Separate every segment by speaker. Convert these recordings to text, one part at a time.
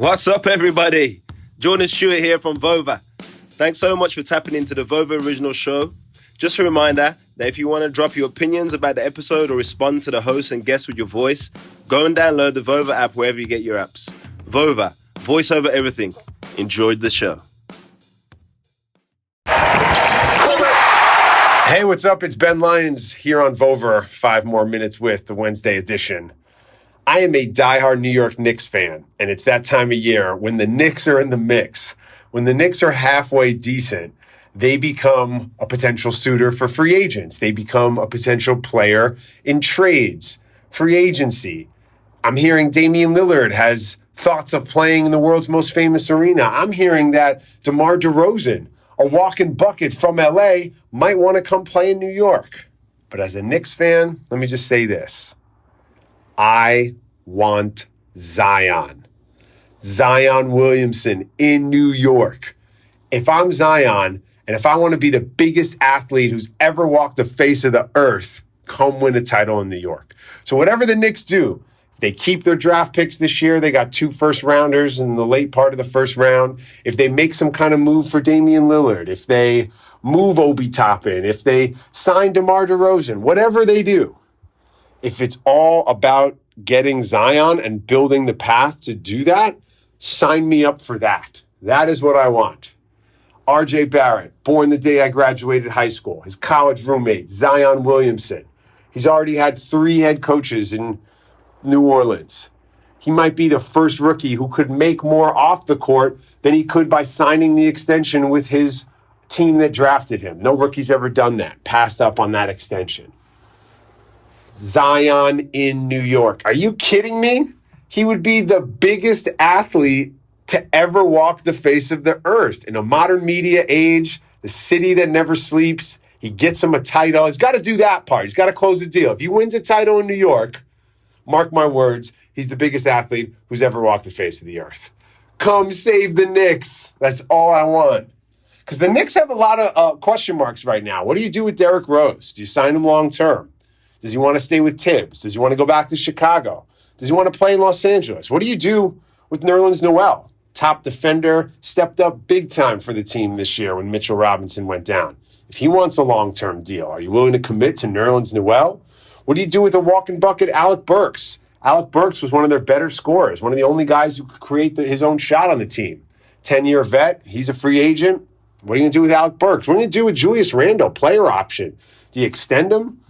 Speaker 1: What's up, everybody? Jordan Stewart here from Vover. Thanks so much for tapping into the Vover Original Show. Just a reminder that if you want to drop your opinions about the episode or respond to the host and guests with your voice, go and download the Vover app wherever you get your apps. Vover, voice over everything. Enjoyed the show.
Speaker 2: Hey, what's up? It's Ben Lyons here on Vover, 5 more minutes with the Wednesday edition. I am a diehard New York Knicks fan, and it's that time of year when the Knicks are in the mix. When the Knicks are halfway decent, they become a potential suitor for free agents. They become a potential player in trades, free agency. I'm hearing Damian Lillard has thoughts of playing in the world's most famous arena. I'm hearing that DeMar DeRozan, a walking bucket from LA, might want to come play in New York. But as a Knicks fan, let me just say this. I want Zion. Zion Williamson in New York. If I'm Zion, and if I want to be the biggest athlete who's ever walked the face of the earth, come win a title in New York. So whatever the Knicks do, if they keep their draft picks this year, they got 2 first-rounders in the late part of the first round. If they make some kind of move for Damian Lillard, if they move Obi Toppin, if they sign DeMar DeRozan, whatever they do, if it's all about getting Zion and building the path to do that, sign me up for that. That is what I want. RJ Barrett, born the day I graduated high school. His college roommate, Zion Williamson. He's already had 3 head coaches in New Orleans. He might be the first rookie who could make more off the court than he could by signing the extension with his team that drafted him. No rookie's ever done that, passed up on that extension. Zion in New York. Are you kidding me? He would be the biggest athlete to ever walk the face of the earth. In a modern media age, the city that never sleeps, he gets him a title. He's got to do that part. He's got to close the deal. If he wins a title in New York, mark my words, he's the biggest athlete who's ever walked the face of the earth. Come save the Knicks. That's all I want. Because the Knicks have a lot of question marks right now. What do you do with Derrick Rose? Do you sign him long term? Does he want to stay with Tibbs? Does he want to go back to Chicago? Does he want to play in Los Angeles? What do you do with Nerlens Noel? Top defender, stepped up big time for the team this year when Mitchell Robinson went down. If he wants a long-term deal, are you willing to commit to Nerlens Noel? What do you do with a walking bucket, Alec Burks? Alec Burks was one of their better scorers, one of the only guys who could create his own shot on the team. 10-year vet, he's a free agent. What are you going to do with Alec Burks? What are you going to do with Julius Randle, player option? Do you extend him?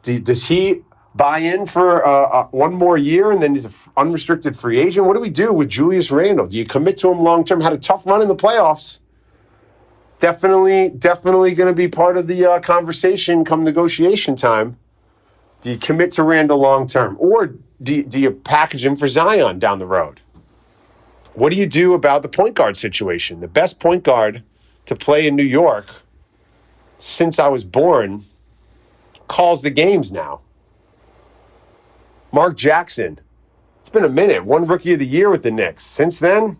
Speaker 2: Does he buy in for one more year and then he's an unrestricted free agent? What do we do with Julius Randle? Do you commit to him long-term? Had a tough run in the playoffs. Definitely going to be part of the conversation come negotiation time. Do you commit to Randle long-term? Or do you package him for Zion down the road? What do you do about the point guard situation? The best point guard to play in New York since I was born calls the games now. Mark Jackson. It's been a minute. Won Rookie of the Year with the Knicks. Since then,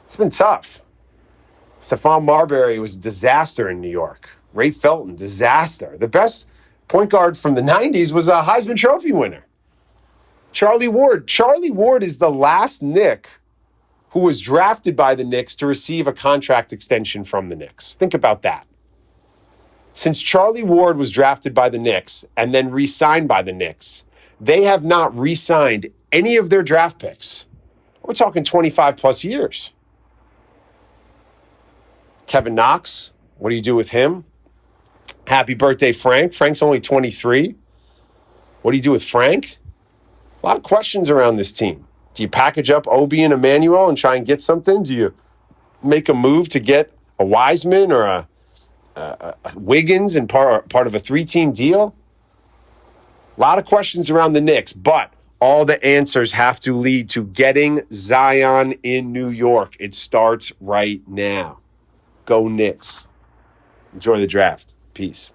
Speaker 2: it's been tough. Stephon Marbury was a disaster in New York. Ray Felton, disaster. The best point guard from the 90s was a Heisman Trophy winner. Charlie Ward. Charlie Ward is the last Knick who was drafted by the Knicks to receive a contract extension from the Knicks. Think about that. Since Charlie Ward was drafted by the Knicks and then re-signed by the Knicks, they have not re-signed any of their draft picks. We're talking 25 plus years. Kevin Knox, what do you do with him? Happy birthday, Frank. Frank's only 23. What do you do with Frank? A lot of questions around this team. Do you package up Obi and Emmanuel and try and get something? Do you make a move to get a Wiseman or a Wiggins and part of a 3-team deal? A lot of questions around the Knicks, but all the answers have to lead to getting Zion in New York. It starts right now. Go Knicks. Enjoy the draft. Peace.